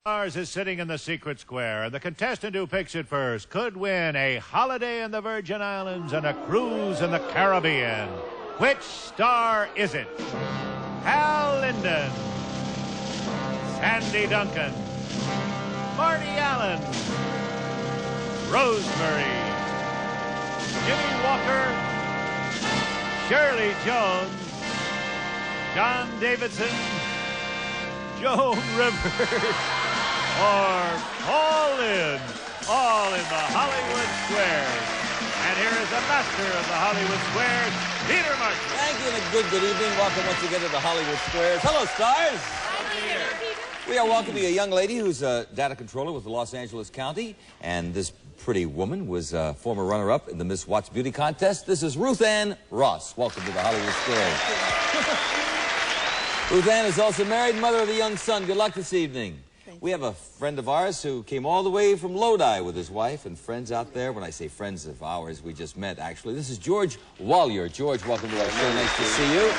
Stars is sitting in the secret square, and the contestant who picks it first could win a holiday in the Virgin Islands and a cruise in the Caribbean. Which star is it? Hal Linden, Sandy Duncan, Marty Allen, Rosemary, Jimmy Walker, Shirley Jones, John Davidson, Joan Rivers, or Paul Lynde, all in the Hollywood Squares. And here is the master of the Hollywood Squares, Peter Martin. Thank you and a good evening. Welcome once again to the Hollywood Squares. Hello, stars. We are welcoming a young lady who's a data controller with the Los Angeles County, and this pretty woman was a former runner-up in the Miss Watts Beauty Contest. This is Ruthanne Ross. Welcome to the Hollywood Squares. Ruthanne is also married, mother of a young son. Good luck this evening. We have a friend of ours who came all the way from Lodi with his wife and friends out there. When I say friends of ours, we just met, actually. This is George Wallier. George, welcome to our show. Nice to see you.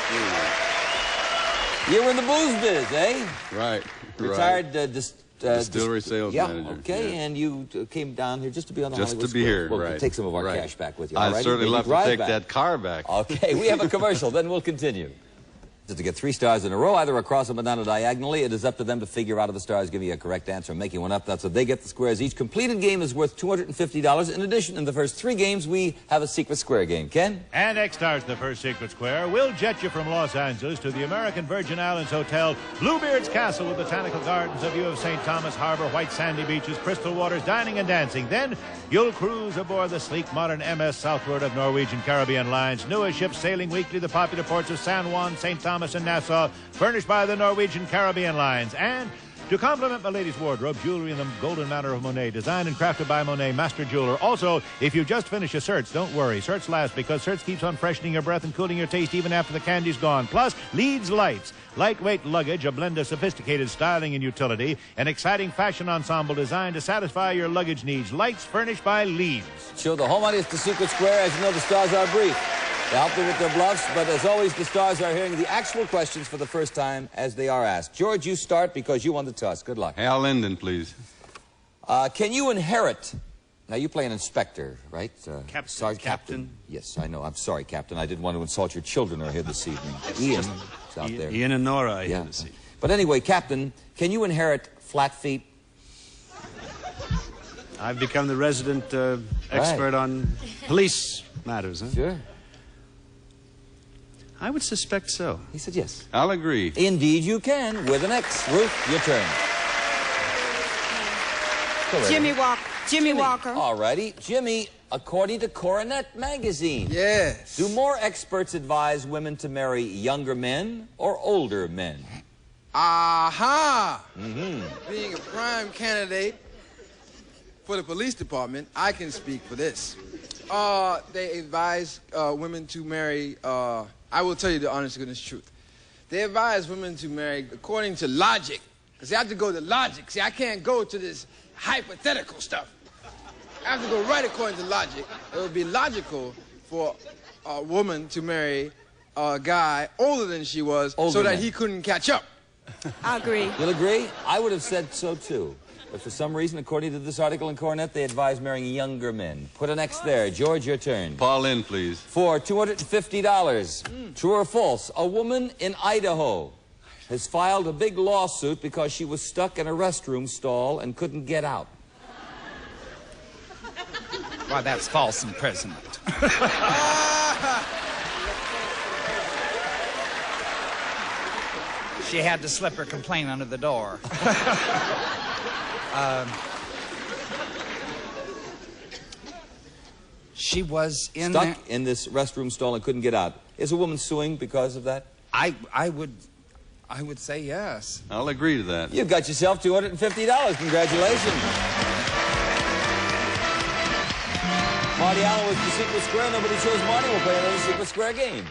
You were in the booze biz, eh? Right. Retired distillery sales manager. Okay, yeah. And you came down here just to be on the Hollywood Just to be here, We'll right. take some of our cash back with you. I'd certainly love to take that car back. Okay, we have a commercial, then we'll continue. To get 3 stars in a row, either across or down or diagonally, it is up to them to figure out if the stars give you a correct answer or making one up. That's what they get the squares. Each completed game is worth $250. In addition, in the first 3 games, we have a secret square game. Ken? And X stars in the first secret square. We'll jet you from Los Angeles to the American Virgin Islands Hotel, Bluebeard's Castle with botanical gardens, a view of St. Thomas Harbor, white sandy beaches, crystal waters, dining and dancing. Then you'll cruise aboard the sleek modern MS southward of Norwegian Caribbean Lines, newest ships sailing weekly the popular ports of San Juan, St. Thomas, and Nassau, furnished by the Norwegian Caribbean Lines. And to complement my lady's wardrobe, jewelry in the golden manner of Monet, designed and crafted by Monet, master jeweler. Also, if you just finished a Certs, don't worry. Certs last because Certs keeps on freshening your breath and cooling your taste even after the candy's gone. Plus, Leeds Lights, lightweight luggage, a blend of sophisticated styling and utility, an exciting fashion ensemble designed to satisfy your luggage needs. Lights furnished by Leeds. Show the home audience the secret square. As you know, the stars are brief. They help them with their bluffs, but as always, the stars are hearing the actual questions for the first time as they are asked. George, you start because you won the toss. Good luck. Hal Linden, please. Can you inherit... Now, you play an inspector, right? Captain. Yes, I know. I'm sorry, Captain. I didn't want to insult your children who are here this evening. Ian is out there. Ian and Nora are here this evening. But anyway, Captain, can you inherit flat feet? I've become the resident expert on police matters, huh? Sure. I would suspect so. He said yes. I'll agree. Indeed you can, with an X. Ruth, your turn. Jimmy Walker. All righty. Jimmy, according to Coronet magazine. Yes. Do more experts advise women to marry younger men or older men? Aha! Being a prime candidate for the police department, I can speak for this. They advise women to marry... I will tell you the honest to goodness truth. They advise women to marry according to logic. Because they have to go to logic. See, I can't go to this hypothetical stuff. I have to go right according to logic. It would be logical for a woman to marry a guy older than she was so that he couldn't catch up. I agree. You'll agree? I would have said so, too. But for some reason, according to this article in Coronet, they advise marrying younger men. Put an X there. George, your turn. Paul Lynde, please. For $250. True or false? A woman in Idaho has filed a big lawsuit because she was stuck in a restroom stall and couldn't get out. Why, that's false imprisonment. She had to slip her complaint under the door. She was stuck in this restroom stall and couldn't get out. Is a woman suing because of that? I would say yes. I'll agree to that. You've got yourself $250. Congratulations. Marty Allen was the secret square. Nobody chose Marty. We'll play another secret square game.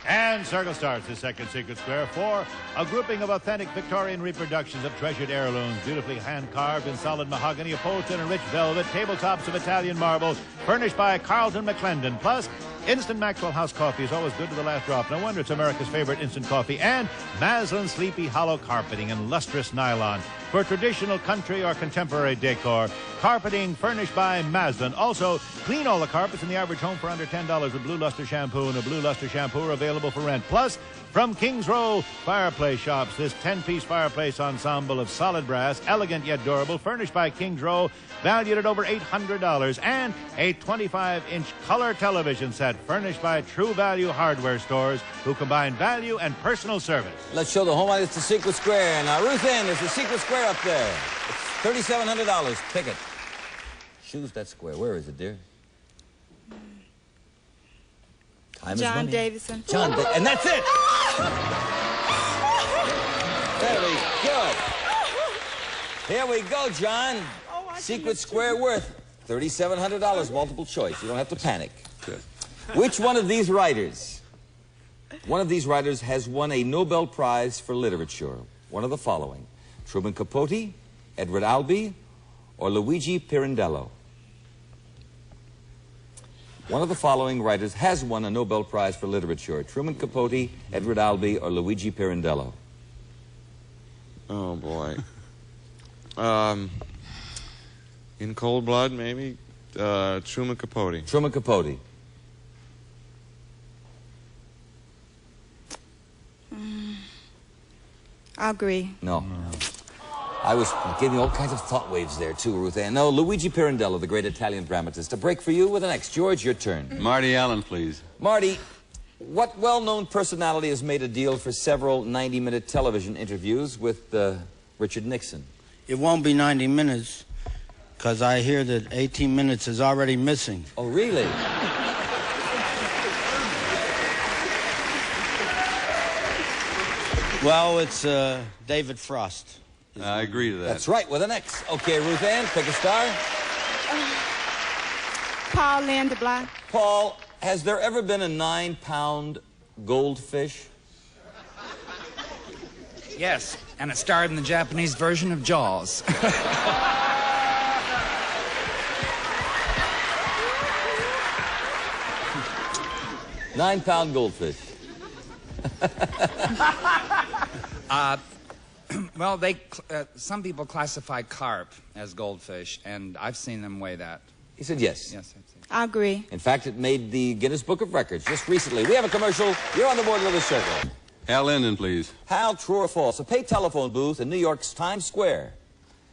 And Circle starts the second secret square for a grouping of authentic Victorian reproductions of treasured heirlooms, beautifully hand-carved in solid mahogany, upholstered in rich velvet, tabletops of Italian marble, furnished by Carlton McClendon. Plus, instant Maxwell House coffee is always good to the last drop. No wonder it's America's favorite instant coffee. And Maslin Sleepy Hollow carpeting in lustrous nylon. for traditional country or contemporary decor. Carpeting furnished by Maslin. Also, clean all the carpets in the average home for under $10 with Blue Luster Shampoo, and a Blue Luster Shampoo are available for rent. Plus, from King's Row Fireplace Shops, this 10-piece fireplace ensemble of solid brass, elegant yet durable, furnished by King's Row, valued at over $800, and a 25-inch color television set furnished by True Value Hardware stores, who combine value and personal service. Let's show the home audience the Secret Square. Now, Ruthanne, there's the Secret Square up there. It's $3,700. Pick it. Choose that square. Where is it, dear? Time is John money. Davidson. And that's it! Very good. Here we go, John. Secret Square worth $3,700, multiple choice. You don't have to panic. Good. Which one of these writers has won a Nobel Prize for Literature? One of the following: Truman Capote, Edward Albee, or Luigi Pirandello? One of the following writers has won a Nobel Prize for Literature: Truman Capote, Edward Albee, or Luigi Pirandello? Oh, boy. In Cold Blood, maybe? Truman Capote. Truman Capote. I agree. No. I was getting all kinds of thought waves there, too, Ruthanne. No, Luigi Pirandello, the great Italian dramatist. A break for you with the next. George, your turn. Marty Allen, please. Marty, what well-known personality has made a deal for several 90-minute television interviews with Richard Nixon? It won't be 90 minutes, because I hear that 18 minutes is already missing. Oh, really? Well, it's David Frost. I agree to that. That's right, with an X. Okay, Ruthanne, pick a star. Paul Lindeblum. Paul, has there ever been a 9-pound goldfish? Yes, and it starred in the Japanese version of Jaws. 9-pound goldfish. Well, some people classify carp as goldfish, and I've seen them weigh that. He said yes. Yes, I've seen. I agree. In fact, it made the Guinness Book of Records just recently. We have a commercial. You're on the board with a circle. Hal Linden, please. Hal, true or false? A paid telephone booth in New York's Times Square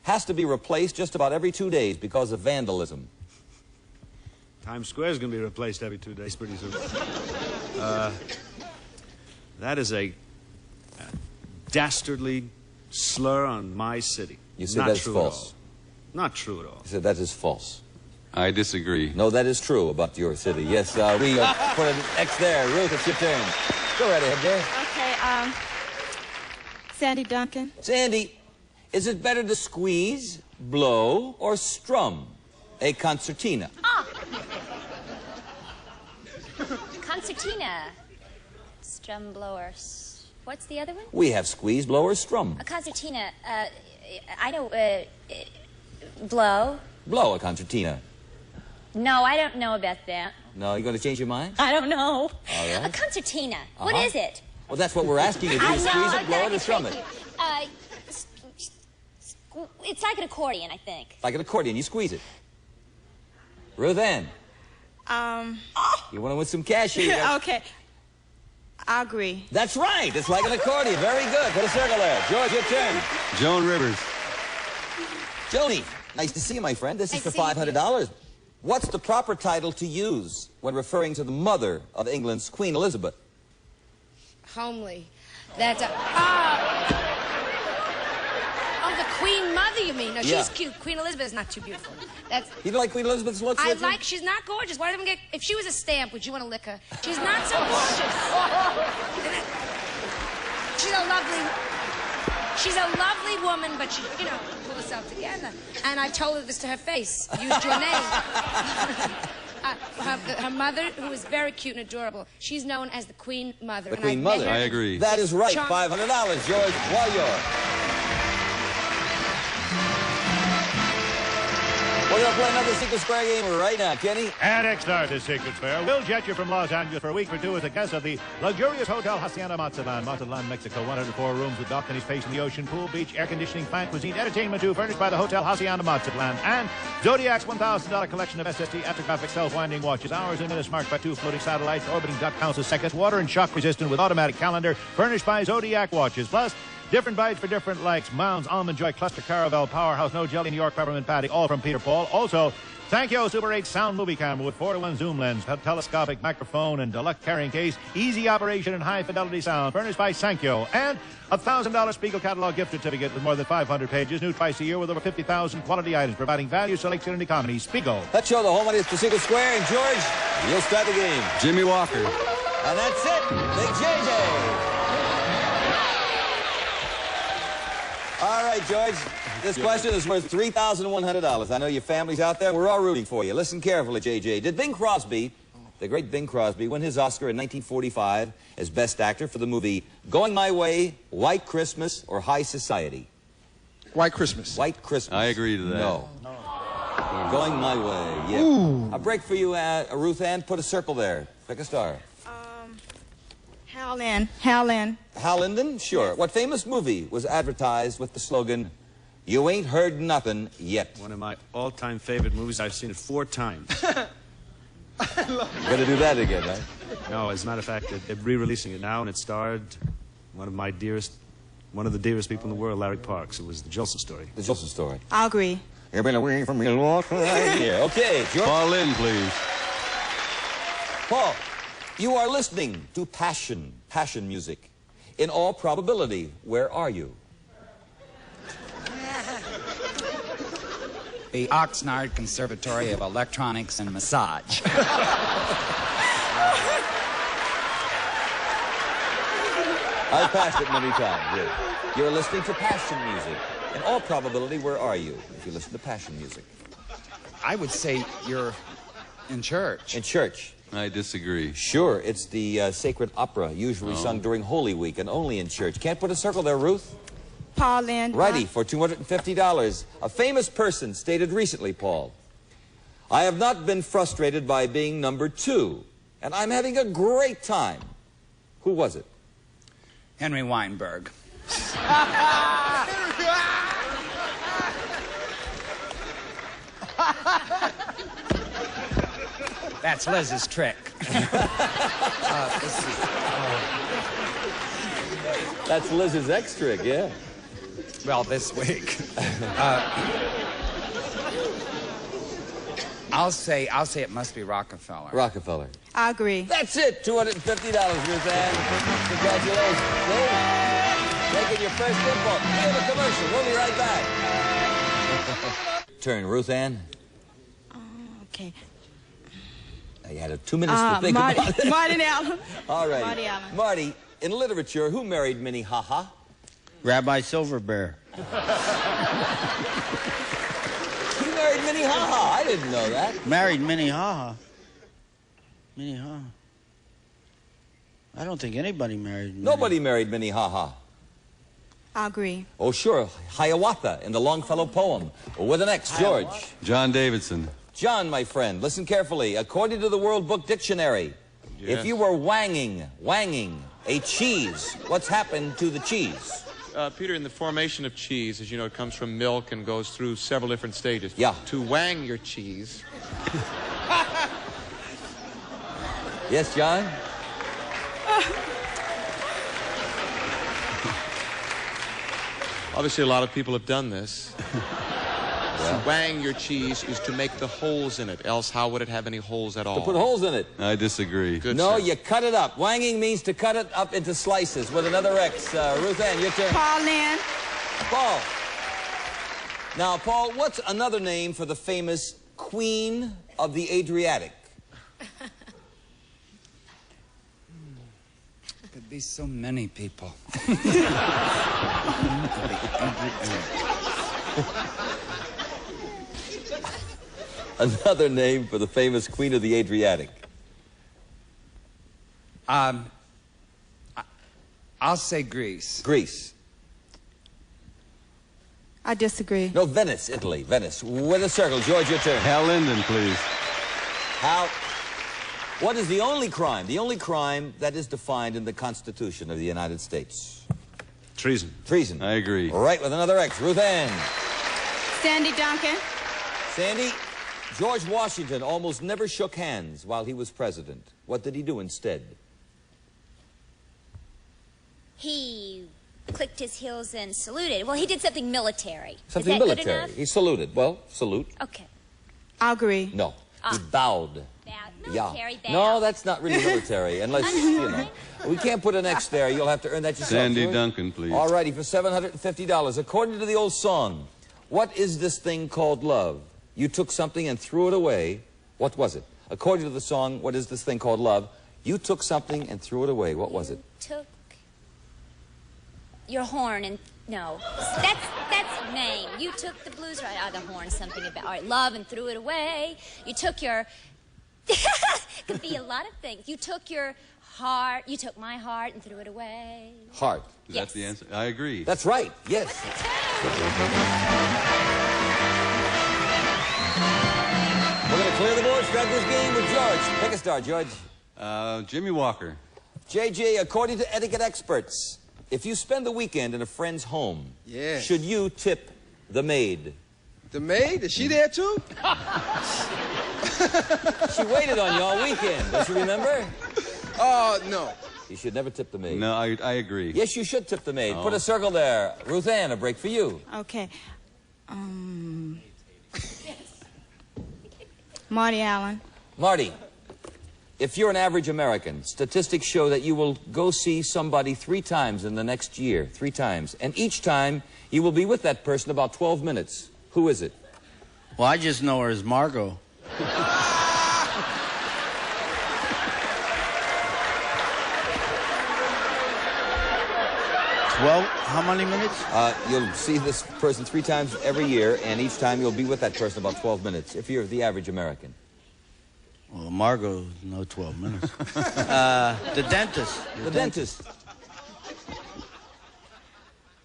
has to be replaced just about every 2 days because of vandalism. Times Square is going to be replaced every 2 days pretty soon. That is a dastardly slur on my city. You said that's true false. At all. Not true at all. You said that is false. I disagree. No, that is true about your city. Yes, we put an X there. Ruth, it's your turn. Go right ahead, dear. Okay, Sandy Duncan. Sandy, is it better to squeeze, blow, or strum a concertina? Concertina. Strum blower. What's the other one? We have squeeze, blow, or strum. A concertina. I don't. Blow. Blow a concertina. No, I don't know about that. No, you going to change your mind? I don't know. All right. A concertina. What is it? Well, that's what we're asking you. Do you squeeze it, blow it, or strum it? It's like an accordion, I think. Like an accordion, you squeeze it. Ruthanne. You want to win some cash here? Okay. I agree. That's right. It's like an accordion. Very good. Put a circle there. George, your turn. Joan Rivers. Joni, nice to see you, my friend. This is for Nice seeing $500. What's the proper title to use when referring to the mother of England's Queen Elizabeth? Homely. That's a... Oh, the Queen Mother, you mean? No, Yeah. she's cute. Queen Elizabeth is not too beautiful. That's... You don't like Queen Elizabeth's looks? I Richard? like... She's not gorgeous. Why don't we get... If she was a stamp, would you want to lick her? She's not so gorgeous. She's a lovely... She's a lovely woman, but she, you know, pull herself together. And I told her this to her face. Used your name. Her mother, who is very cute and adorable, she's known as the Queen Mother. The and Queen met Mother. her- I agree. That is right. Charm- $500, George. While you're... We're going to play another Secret Square game right now, Kenny. And next start is Secret Square. We'll jet you from Los Angeles for a week or two as a guest of the luxurious Hotel Hacienda Mazatlan, Mexico. 104 rooms with balconies facing the ocean, pool, beach, air conditioning, fine cuisine, entertainment too, furnished by the Hotel Hacienda Mazatlan. And Zodiac's $1,000 collection of SST astrographic self-winding watches. Hours and minutes marked by 2 floating satellites, orbiting duck counts of seconds, water and shock resistant with automatic calendar, furnished by Zodiac watches. Plus, different bites for different likes. Mounds, Almond Joy, Cluster, Caravel, Powerhouse, No Jelly, New York, Peppermint Patty, all from Peter Paul. Also, Thank you, Super 8 sound movie camera with 4-to-1 zoom lens, telescopic microphone, and deluxe carrying case. Easy operation and high-fidelity sound. Furnished by Sankyo. And a $1,000 Spiegel catalog gift certificate with more than 500 pages. New twice a year with over 50,000 quality items, providing value, selection, and economy. Spiegel. Let's show the home money to Secret Square. And George, you'll start the game. Jimmy Walker. And that's it. Big JJ. All right, George. This question is worth $3,100. I know your family's out there. We're all rooting for you. Listen carefully, JJ. Did Bing Crosby, the great Bing Crosby, win his Oscar in 1945 as Best Actor for the movie Going My Way, White Christmas, or High Society? White Christmas. White Christmas. I agree to that. No. Going My Way, yeah. Ooh. A break for you, Ruthanne. Put a circle there. Pick a star. Hal Linden. Hal Linden? Sure. What famous movie was advertised with the slogan, "You ain't heard nothing yet"? One of my all-time favorite movies. I've seen it 4 times. Gonna do that again, right? No, as a matter of fact, they're re-releasing it now, and it starred one of the dearest people in the world, Larry Parks. It was The Jolson Story. The Jolson Story. I'll agree. You've been away from me a long time. Yeah, okay, George. Paul Lynn, please. Paul, you are listening to passion music. In all probability, where are you? The Oxnard Conservatory of Electronics and Massage. I've passed it many times, yes. You're listening to passion music. In all probability, where are you if you listen to passion music? I would say you're in church. In church. I disagree. Sure, it's the sacred opera, usually sung during Holy Week and only in church. Can't put a circle there, Ruth? Paul Linden. Righty, for $250. A famous person stated recently, Paul, "I have not been frustrated by being number 2, and I'm having a great time." Who was it? Henry Weinberg. That's Liz's trick. That's Liz's ex trick, yeah. Well, this week. I'll say it must be Rockefeller. Rockefeller. I agree. That's it. $250, Ruthanne. Congratulations. Making your first pinball. We have a commercial. We'll be right back. Turn, Ruthanne. Okay. Now, you had 2 minutes to think about it. Martin Allen. All right. Marty Allen. Marty, in literature, who married Minnie Haha? Rabbi Silverbear. Who married Minnie Haha? I didn't know that. Married Minnie Haha. Minnie Haha. I don't think anybody married Minnie. Nobody married Minnie Haha. I agree. Oh, sure. Hiawatha in the Longfellow poem. With an X, George. John Davidson. John, my friend, listen carefully. According to the World Book Dictionary, if you were wanging a cheese, what's happened to the cheese? Peter, in the formation of cheese, as you know, it comes from milk and goes through several different stages. Yeah. To wang your cheese. Yes, John? Obviously, a lot of people have done this. To wang your cheese is to make the holes in it, else how would it have any holes at all? To put holes in it. I disagree. Good, No, sir. you cut it up. Wanging means to cut it up into slices with another X. Ruthanne, your turn. Paul Linden. Paul. Now, Paul, what's another name for the famous Queen of the Adriatic? Could be so many people. Another name for the famous Queen of the Adriatic. I'll say Greece. Greece. I disagree. No, Venice, Italy. Venice. With a circle. George, your turn. Hal Linden, please. Hal, what is the only crime that is defined in the Constitution of the United States? Treason. Treason. I agree. Right, with another X. Ruthanne. Sandy Duncan. Sandy, George Washington almost never shook hands while he was president. What did he do instead? He clicked his heels and saluted. Well, he did something military. Something Is that military. Good enough? He saluted. Well, salute. Okay. I'll agree. No. He bowed. Bowed. Military bow. No, that's not really military, unless, you know. We can't put an X there. You'll have to earn that yourself. Sandy George. Duncan, please. All righty, for $750. According to the old song, what is this thing called love? You took something and threw it away. What was it? According to the song, what is this thing called love? You took something and threw it away. What was it? Took your horn and... No. That's name. You took the blues right out of the horn, something about... All right, love and threw it away. You took your... Could be a lot of things. You took your heart, you took my heart and threw it away. Heart. Is that the answer? I agree. That's right. Yes. We're going to clear the board, start this game with George. Pick a star, George. Jimmy Walker. JJ, according to etiquette experts, if you spend the weekend in a friend's home, Yes. should you tip the maid? The maid? Is she there too? She waited on you all weekend. Don't you remember? No. You should never tip the maid. No, I agree. Yes, you should tip the maid. Oh. Put a circle there. Ruthanne, a break for you. Okay. Marty Allen. Marty, if you're an average American, statistics show that you will go see somebody 3 times in the next year. 3 times. And each time, you will be with that person about 12 minutes. Who is it? Well, I just know her as Margot. 12, how many minutes? You'll see this person 3 times every year, and each time you'll be with that person about 12 minutes, if you're the average American. Well, Margot, no 12 minutes. The dentist. The dentist.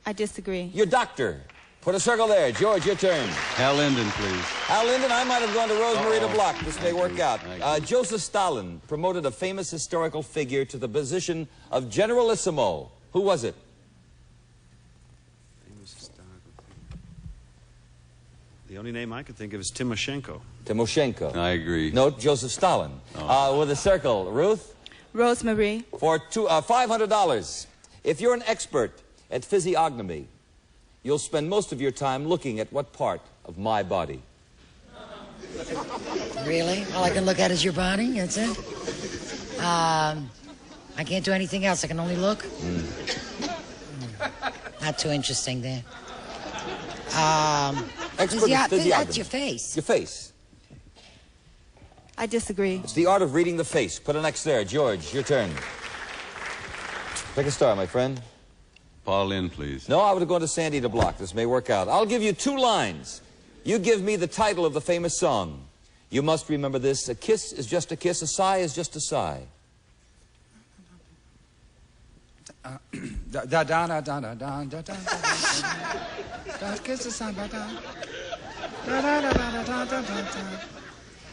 I disagree. Your doctor. Put a circle there. George, your turn. Hal Linden, please. Hal Linden, I might have gone to Rosemary to block. This may work out. Joseph Stalin promoted a famous historical figure to the position of Generalissimo. Who was it? The only name I could think of is Timoshenko. Timoshenko. I agree. No, Joseph Stalin. With a circle. Ruth? Rosemary. For $500. If you're an expert at physiognomy, you'll spend most of your time looking at what part of my body? Really? All I can look at is your body? That's it? I can't do anything else. I can only look? Not too interesting there. Expert at physiognomy. That's your face. Your face. I disagree. It's the art of reading the face. Put an X there. George, your turn. Pick a star, my friend. Paul Lynde, please. No, I would have gone to Sandy to block. This may work out. I'll give you 2 lines. You give me the title of the famous song. You must remember this. A kiss is just a kiss. A sigh is just a sigh.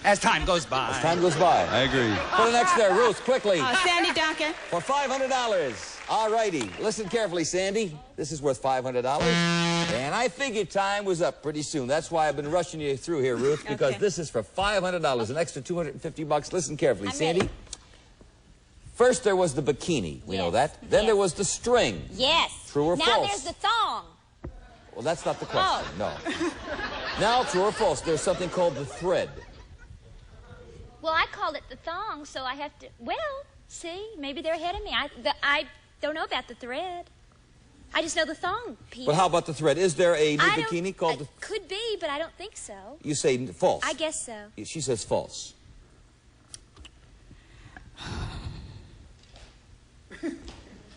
As time goes by. As time goes by. I agree. Put an X there, Ruth, quickly. Sandy Duncan. For $500. All righty. Listen carefully, Sandy. This is worth $500. And I figured time was up pretty soon. That's why I've been rushing you through here, Ruth, because this is for $500, an extra $250. Listen carefully, Sandy. First there was the bikini. We know that. Then there was the string. Yes. True or now false? There's the thong. Well, that's not the question. No. Now, true or false, there's something called the thread. Well, I called it the thong, so I have to... Well, see, maybe they're ahead of me. I don't know about the thread. I just know the thong piece. But how about the thread? Is there a new bikini called the... Could be, but I don't think so. You say false. I guess so. She says false.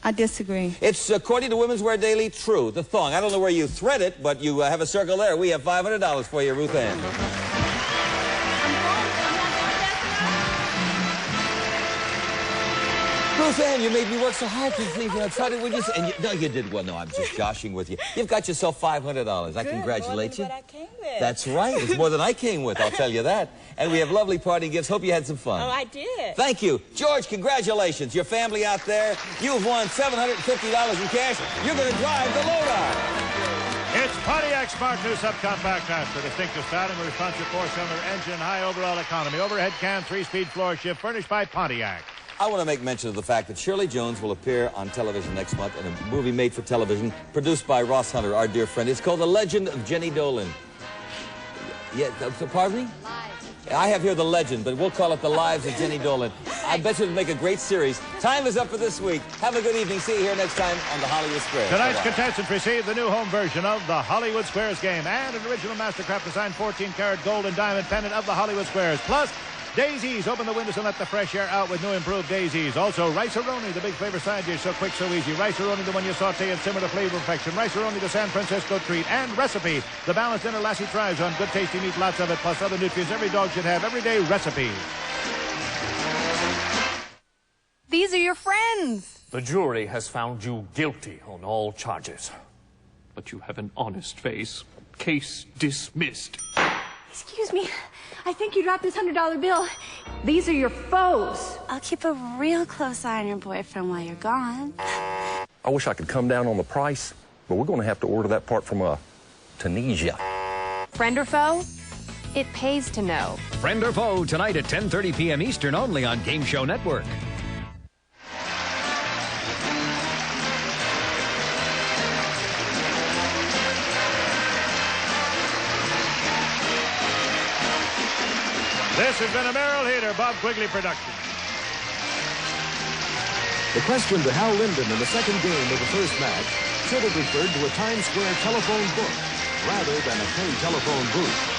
I disagree. It's, according to Women's Wear Daily, true. The thong. I don't know where you thread it, but you have a circle there. We have $500 for you, Ruthanne. Ruthanne, you made me work so hard to think, tried it with you. And no, you did well. No, I'm just joshing with you. You've got yourself $500. I congratulate you. More than what I came with. That's right. It's more than I came with, I'll tell you that. And we have lovely party gifts. Hope you had some fun. Oh, I did. Thank you. George, congratulations. Your family out there, you've won $750 in cash. You're going to drive the Lodi. It's Pontiac Smart New Subcompact Master. Distinctive styling, responsive four-cylinder engine, high overall economy. Overhead cam, 3-speed floor shift, furnished by Pontiac. I want to make mention of the fact that Shirley Jones will appear on television next month in a movie made for television, produced by Ross Hunter, our dear friend. It's called The Legend of Jenny Dolan. Yeah, pardon me? I have here The Legend, but we'll call it The Lives of Jenny Dolan. I bet you it'll make a great series. Time is up for this week. Have a good evening. See you here next time on the Hollywood Squares. Tonight's Bye-bye. contestants receive the new home version of the Hollywood Squares game and an original Mastercraft designed 14-karat gold and diamond pendant of the Hollywood Squares. Plus, Daisies. Open the windows and let the fresh air out with new improved Daisies. Also, Rice-A-Roni, the big flavor side dish, so quick, so easy. Rice-A-Roni, the one you saute and simmer to flavor perfection. Rice-A-Roni, the San Francisco treat. And Recipe, the balanced dinner Lassie thrives on. Good tasty meat, lots of it, plus other nutrients every dog should have. Everyday Recipe. These are your friends. The jury has found you guilty on all charges. But you have an honest face. Case dismissed. Excuse me. I think you dropped this $100 bill. These are your foes. I'll keep a real close eye on your boyfriend while you're gone. I wish I could come down on the price, but we're going to have to order that part from Tunisia. Friend or foe? It pays to know. Friend or Foe tonight at 10:30 p.m. Eastern only on Game Show Network. This has been a Merrill Heater, Bob Quigley production. The question to Hal Linden in the second game of the first match should have referred to a Times Square telephone book rather than a pay telephone booth.